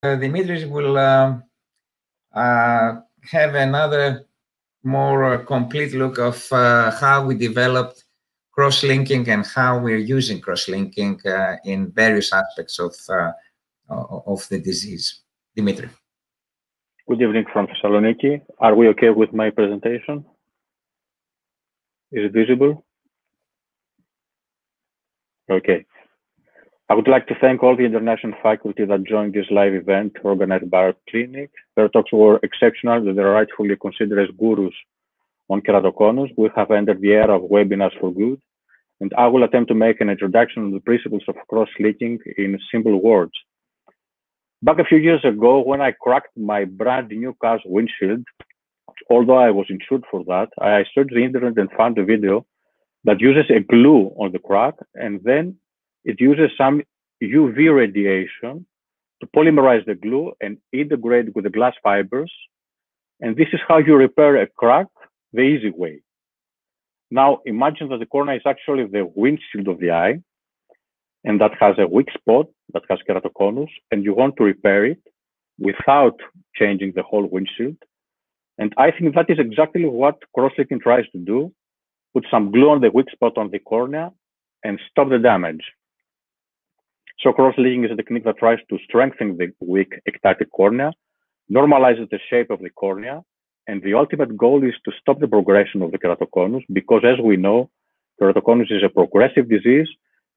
Dimitris will have another more complete look of how we developed cross-linking and how we're using cross-linking in various aspects of the disease. Dimitri. Good evening from Thessaloniki. Are we okay with my presentation? Is it visible? Okay. I would like to thank all the international faculty that joined this live event organized by our clinic. Their talks were exceptional. They are rightfully considered as gurus on keratoconus. We have entered the era of webinars for good, and I will attempt to make an introduction of the principles of cross-linking in simple words. Back a few years ago, when I cracked my brand new car's windshield, although I was insured for that, I searched the internet and found a video that uses a glue on the crack, and then it uses some UV radiation to polymerize the glue and integrate with the glass fibers. And this is how you repair a crack the easy way. Now, imagine that the cornea is actually the windshield of the eye, and that has a weak spot that has keratoconus, and you want to repair it without changing the whole windshield. And I think that is exactly what cross-linking tries to do: put some glue on the weak spot on the cornea and stop the damage. So cross-linking is a technique that tries to strengthen the weak ectatic cornea, normalizes the shape of the cornea, and the ultimate goal is to stop the progression of the keratoconus, because as we know, keratoconus is a progressive disease,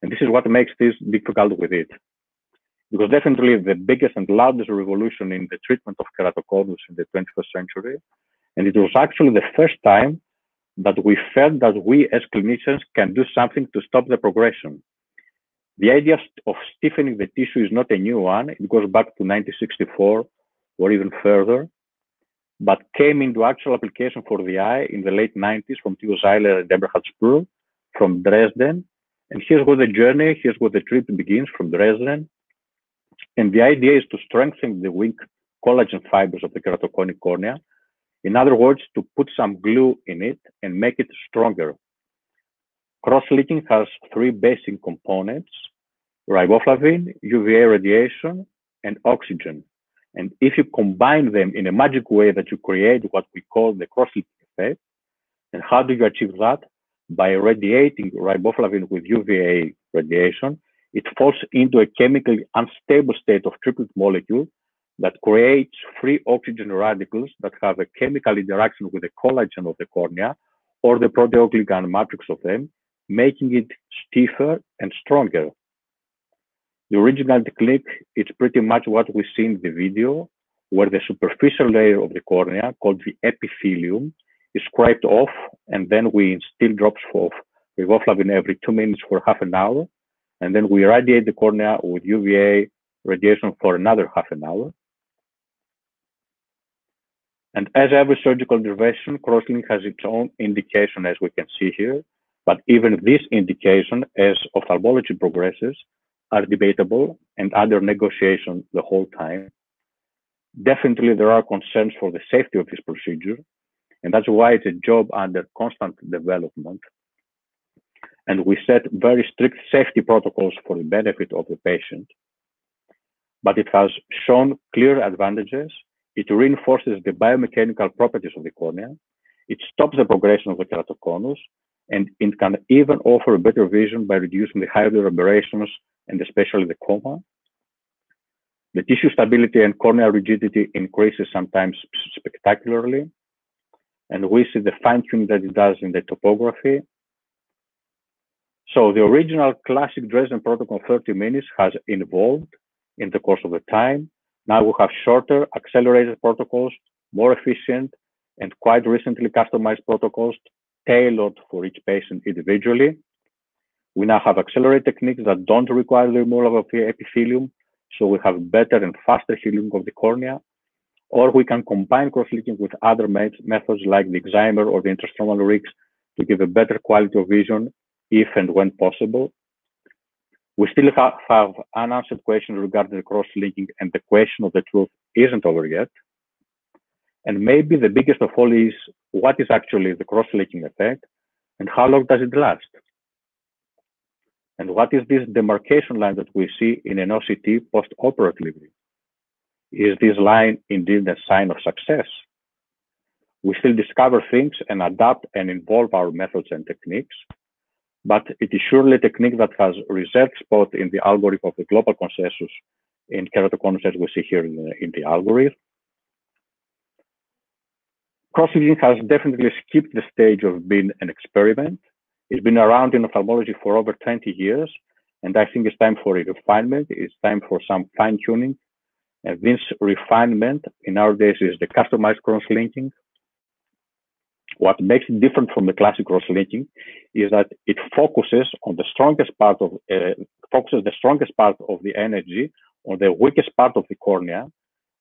and this is what makes this difficult with it. Because definitely the biggest and loudest revolution in the treatment of keratoconus in the 21st century, and it was actually the first time that we felt that we as clinicians can do something to stop the progression. The idea of stiffening the tissue is not a new one. It goes back to 1964 or even further, but came into actual application for the eye in the late 90s from Theo Zeiler and Eberhard Sprull from Dresden. And here's where the journey, here's where the trip begins from Dresden. And the idea is to strengthen the weak collagen fibers of the keratoconic cornea. In other words, to put some glue in it and make it stronger. Cross-linking has three basic components: riboflavin, UVA radiation, and oxygen. And if you combine them in a magic way that you create what we call the cross-linking effect, and how do you achieve that? By radiating riboflavin with UVA radiation, it falls into a chemically unstable state of triplet molecule that creates free oxygen radicals that have a chemical interaction with the collagen of the cornea or the proteoglycan matrix of them, making it stiffer and stronger. The original technique is pretty much what we see in the video, where the superficial layer of the cornea, called the epithelium, is scraped off, and then we instill drops of riboflavin every 2 minutes for half an hour, and then we irradiate the cornea with UVA radiation for another half an hour. And as every surgical intervention, cross-linking has its own indication, as we can see here. But even this indication, as ophthalmology progresses, are debatable and under negotiation the whole time. Definitely, there are concerns for the safety of this procedure, and that's why it's a job under constant development. And we set very strict safety protocols for the benefit of the patient. But it has shown clear advantages. It reinforces the biomechanical properties of the cornea. It stops the progression of the keratoconus, and it can even offer better vision by reducing the higher aberrations and especially the coma. The tissue stability and corneal rigidity increases sometimes spectacularly, and we see the fine-tuning that it does in the topography. So the original classic Dresden protocol 30 minutes has evolved in the course of the time. Now we have shorter, accelerated protocols, more efficient, and quite recently customized protocols tailored for each patient individually. We now have accelerated techniques that don't require the removal of the epithelium, so we have better and faster healing of the cornea. Or we can combine cross-linking with other methods like the excimer or the intrastromal rigs to give a better quality of vision if and when possible. We still have unanswered questions regarding the cross-linking, and the question of the truth isn't over yet. And maybe the biggest of all is, what is actually the cross-linking effect and how long does it last? And what is this demarcation line that we see in an OCT post-operatively? Is this line indeed a sign of success? We still discover things and adapt and involve our methods and techniques, but it is surely a technique that has reserved spot in the algorithm of the global consensus in Keratoconus, as we see here in the algorithm. Cross-linking has definitely skipped the stage of being an experiment. It's been around in ophthalmology for over 20 years, and I think it's time for a refinement. It's time for some fine-tuning. And this refinement in nowadays is the customized cross-linking. What makes it different from the classic cross-linking is that it focuses on the strongest part of the energy on the weakest part of the cornea,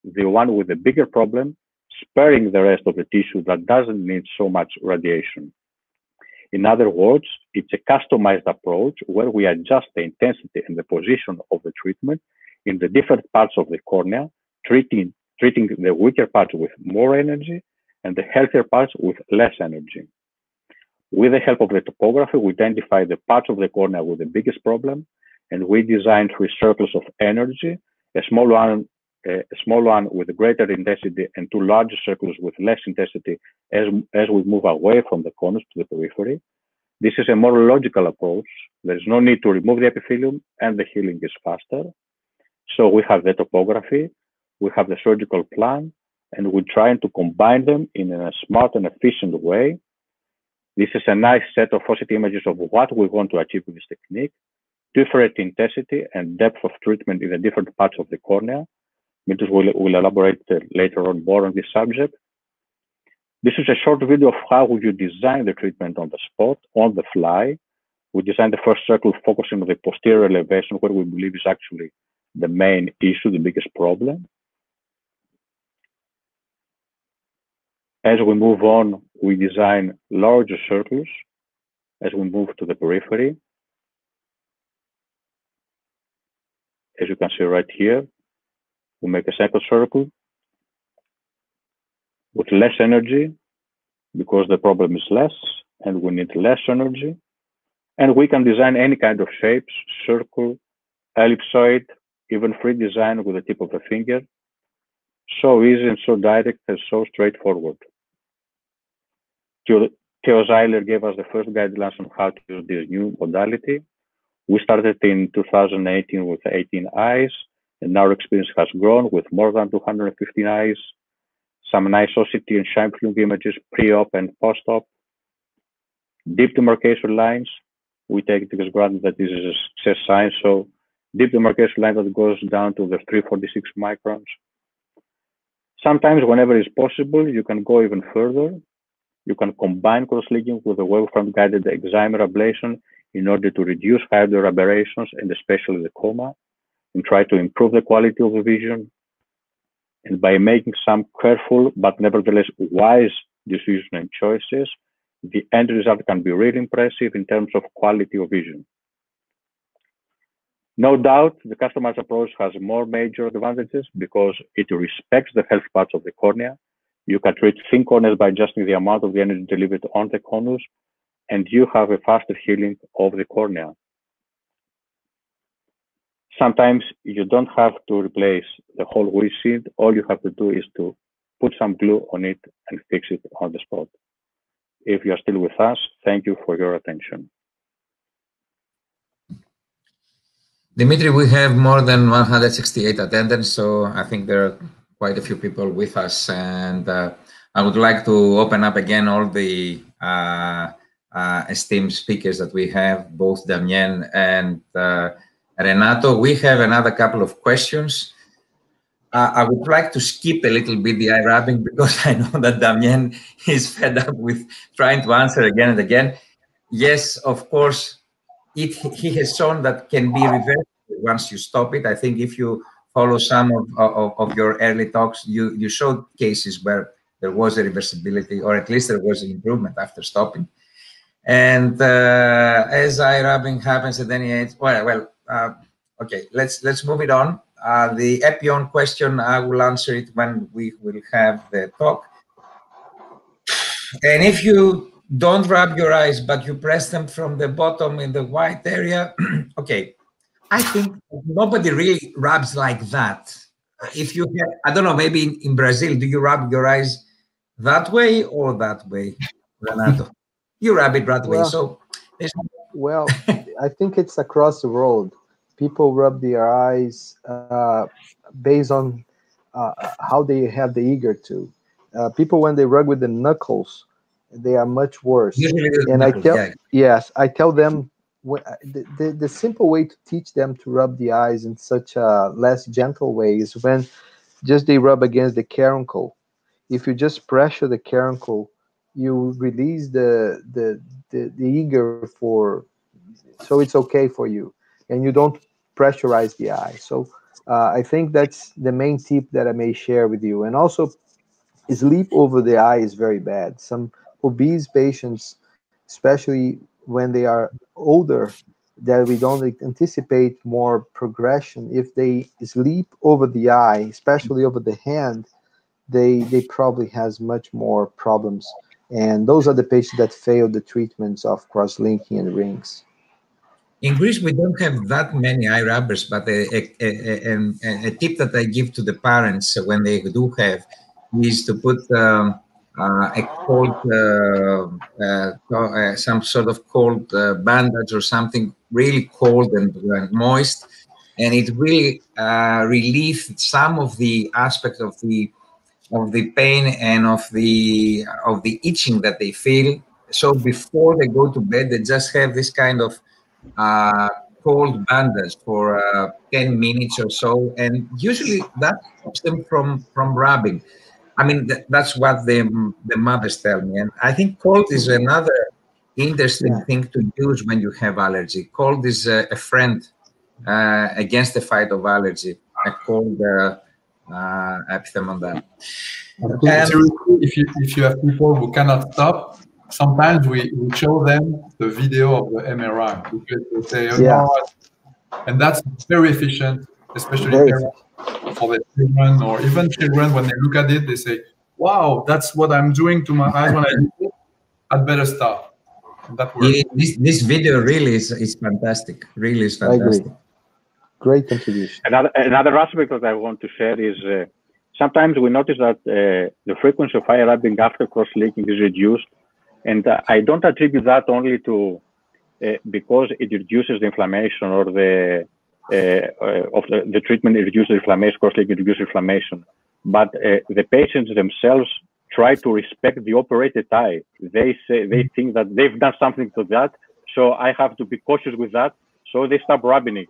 the one with the bigger problem, sparing the rest of the tissue that doesn't need so much radiation. In other words, it's a customized approach where we adjust the intensity and the position of the treatment in the different parts of the cornea, treating the weaker parts with more energy and the healthier parts with less energy. With the help of the topography, we identify the parts of the cornea with the biggest problem, and we design 3 circles of energy, a small one with greater intensity and 2 larger circles with less intensity as we move away from the conus to the periphery. This is a more logical approach. There is no need to remove the epithelium, and the healing is faster. So we have the topography, we have the surgical plan, and we're trying to combine them in a smart and efficient way. This is a nice set of faucet images of what we want to achieve with this technique, different intensity and depth of treatment in the different parts of the cornea. Dimitris will elaborate later on more on this subject. This is a short video of how you design the treatment on the spot, on the fly. We designed the first circle focusing on the posterior elevation, where we believe is actually the main issue, the biggest problem. As we move on, we design larger circles as we move to the periphery. As you can see right here, we make a second circle with less energy because the problem is less and we need less energy. And we can design any kind of shapes, circle, ellipsoid, even free design with the tip of the finger. So easy and so direct and so straightforward. Theo Zeiler gave us the first guidelines on how to use this new modality. We started in 2018 with 18 eyes, and our experience has grown with more than 215 eyes, some nice OCT and shine film images pre-op and post-op, deep demarcation lines. We take it as granted that this is a success sign, so deep demarcation line that goes down to the 346 microns. Sometimes, whenever it's possible, you can go even further. You can combine cross-linking with a wavefront-guided excimer ablation in order to reduce hydro aberrations and especially the coma, and try to improve the quality of the vision. And by making some careful but nevertheless wise decisions and choices, the end result can be really impressive in terms of quality of vision. No doubt, the customized approach has more major advantages because it respects the health parts of the cornea. You can treat thin corneas by adjusting the amount of the energy delivered on the conus, and you have a faster healing of the cornea. Sometimes you don't have to replace the whole windshield. All you have to do is to put some glue on it and fix it on the spot. If you are still with us, thank you for your attention. Dimitri, we have more than 168 attendants, so I think there are quite a few people with us, and I would like to open up again all the esteemed speakers that we have, both Damien and Renato. We have another couple of questions. I would like to skip a little bit the eye rubbing because I know that Damien is fed up with trying to answer again and again. Yes, of course, he has shown that can be reversed once you stop it. I think if you follow some of your early talks, you showed cases where there was a reversibility, or at least there was an improvement after stopping. And as eye rubbing happens at any age, okay, let's move it on. The Epion question, I will answer it when we will have the talk. And if you don't rub your eyes, but you press them from the bottom in the white area, okay, I think nobody really rubs like that. if you have, I don't know, maybe in Brazil, do you rub your eyes that way or that way, Renato? You rub it that way. So, well, I think it's across the world. People rub their eyes based on how they have the eager to. People, when they rub with the knuckles, they are much worse. And I tell them the simple way to teach them to rub the eyes in such a less gentle way is when just they rub against the caruncle. If you just pressure the caruncle, you release the eager for, so it's okay for you, and you don't pressurize the eye. So I think that's the main tip that I may share with you. And also, sleep over the eye is very bad. Some obese patients, especially when they are older, that we don't anticipate more progression. If they sleep over the eye, especially over the hand, they probably has much more problems. And those are the patients that fail the treatments of cross-linking and rings. In Greece, we don't have that many eye rubbers, but a tip that I give to the parents when they do have is to put a cold, some sort of cold bandage or something really cold and moist, and it really relieves some of the aspect of the pain and of the itching that they feel. So before they go to bed, they just have this kind of cold bandage for 10 minutes or so, and usually that stops them from rubbing. I mean, that's what the mothers tell me, and I think cold is another interesting thing to use when you have allergy. Cold is a friend against the fight of allergy. A cold epithet on that. If you have people who cannot stop, sometimes we show them the video of the MRI because they say, oh, no. And that's very efficient, especially for the children, or even children, when they look at it, they say, wow, that's what I'm doing to my eyes when I do it. I'd better stop. And that works. This video really is fantastic. Really is fantastic. I agree. Great contribution. Another aspect that I want to share is sometimes we notice that the frequency of eye rubbing after cross-linking is reduced. And I don't attribute that only to because it reduces the inflammation or the treatment, it reduces inflammation, cross-linking reduces inflammation. But the patients themselves try to respect the operated eye. They think that they've done something to that, so I have to be cautious with that. So they stop rubbing it.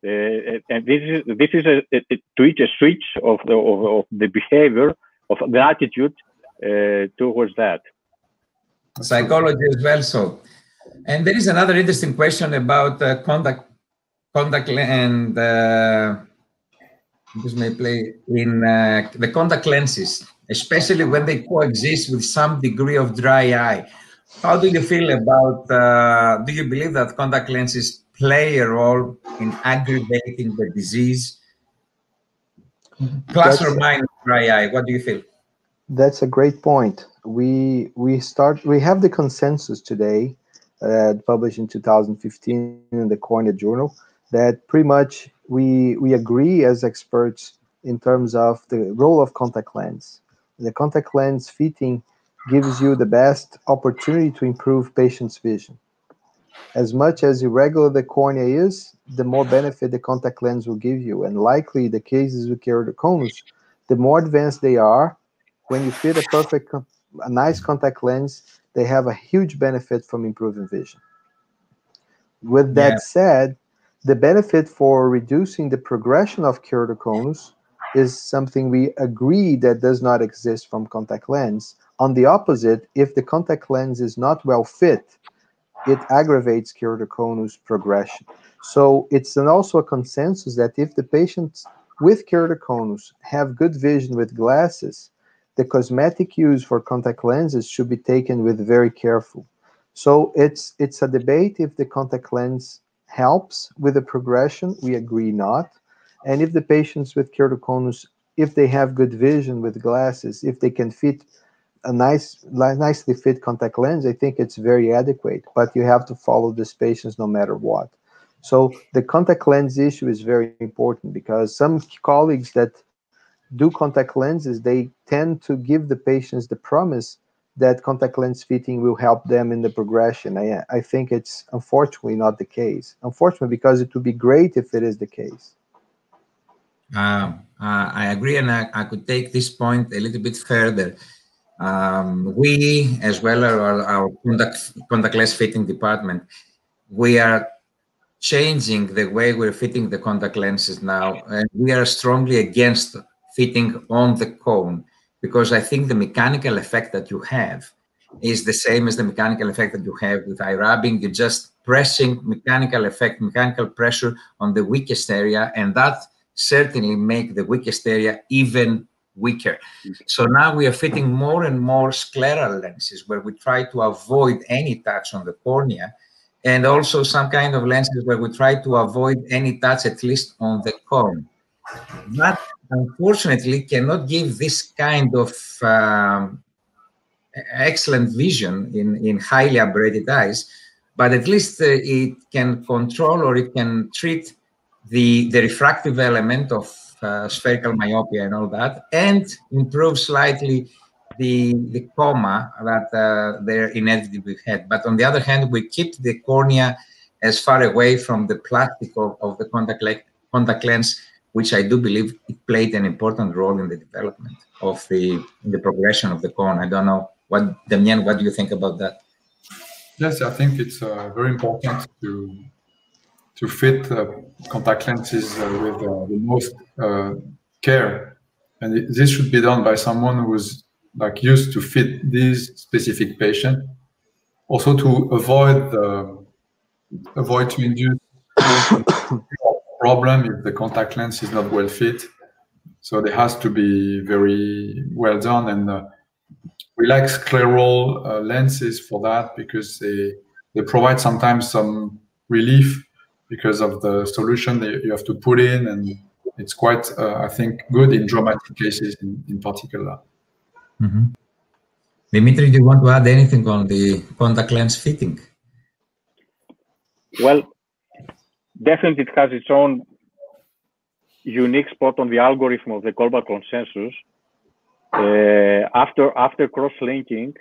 And this is a switch of the behavior, of the attitude towards that. Psychology as well. So, and there is another interesting question about contact and this may play in the contact lenses, especially when they coexist with some degree of dry eye. How do you feel about? Do you believe that contact lenses play a role in aggravating the disease? Plus or minus dry eye, what do you feel? That's a great point. We have the consensus today, published in 2015 in the Corneal Journal, that pretty much we agree as experts in terms of the role of contact lens. The contact lens fitting gives you the best opportunity to improve patients' vision. As much as irregular the cornea is, the more benefit the contact lens will give you. And likely the cases with keratoconus, the more advanced they are, when you fit a nice contact lens, they have a huge benefit from improving vision. With that said, the benefit for reducing the progression of keratoconus is something we agree that does not exist from contact lens. On the opposite, if the contact lens is not well fit, it aggravates keratoconus progression. So it's also a consensus that if the patients with keratoconus have good vision with glasses, the cosmetic use for contact lenses should be taken with very careful. So it's a debate if the contact lens helps with the progression. We agree not. And if the patients with keratoconus, if they have good vision with glasses, if they can fit a nicely fit contact lens, I think it's very adequate. But you have to follow these patients no matter what. So the contact lens issue is very important because some colleagues that do contact lenses, they tend to give the patients the promise that contact lens fitting will help them in the progression. I think it's unfortunately not the case. Unfortunately, because it would be great if it is the case. I agree, and I could take this point a little bit further. We, as well as our contact lens fitting department, we are changing the way we're fitting the contact lenses now, and we are strongly against fitting on the cone, because I think the mechanical effect that you have is the same as the mechanical effect that you have with eye rubbing. You're just pressing mechanical effect, mechanical pressure on the weakest area, and that certainly make the weakest area even weaker. So now we are fitting more and more scleral lenses where we try to avoid any touch on the cornea, and also some kind of lenses where we try to avoid any touch, at least on the cone. That, unfortunately, cannot give this kind of excellent vision in highly aberrated eyes, but at least it can control, or it can treat the refractive element of spherical myopia and all that, and improve slightly the coma that they're inevitably had. But on the other hand, we keep the cornea as far away from the plastic of the contact lens, which I do believe it played an important role in the development of the progression of the cone. I don't know, Damien, what do you think about that? Yes, I think it's very important to fit contact lenses with the most care, and this should be done by someone who's like used to fit these specific patient. Also, to avoid to induce problem if the contact lens is not well fit. So it has to be very well done, and we like scleral lenses for that, because they provide sometimes some relief because of the solution that you have to put in, and it's quite, I think, good in dramatic cases in particular. Mm-hmm. Dimitri, do you want to add anything on the contact lens fitting? Well, definitely it has its own unique spot on the algorithm of the global consensus. After cross-linking,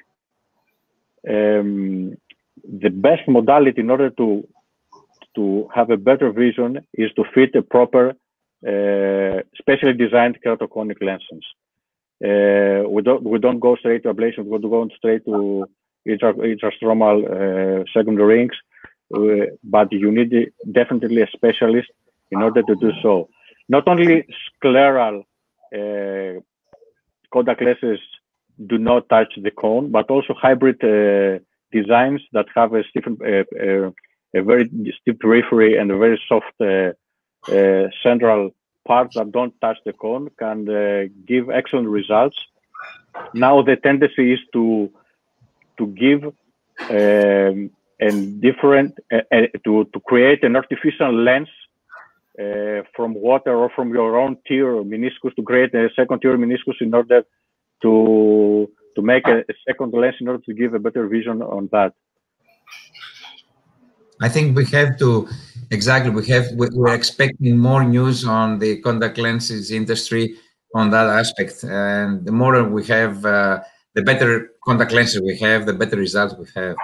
the best modality in order to have a better vision is to fit a proper, specially designed keratoconic lenses. We don't go straight to ablation. We go straight to intrastromal secondary rings, but you need definitely a specialist in order to do so. Not only scleral contact lenses do not touch the cone, but also hybrid designs that have a very stiff periphery and a very soft central part that don't touch the cone can give excellent results. Now the tendency is to give to create an artificial lens from water or from your own tear or meniscus, to create a second tear meniscus in order to make a second lens in order to give a better vision on that. I think we have to, exactly, we're expecting more news on the contact lenses industry on that aspect. And the more we have, the better contact lenses we have, the better results we have.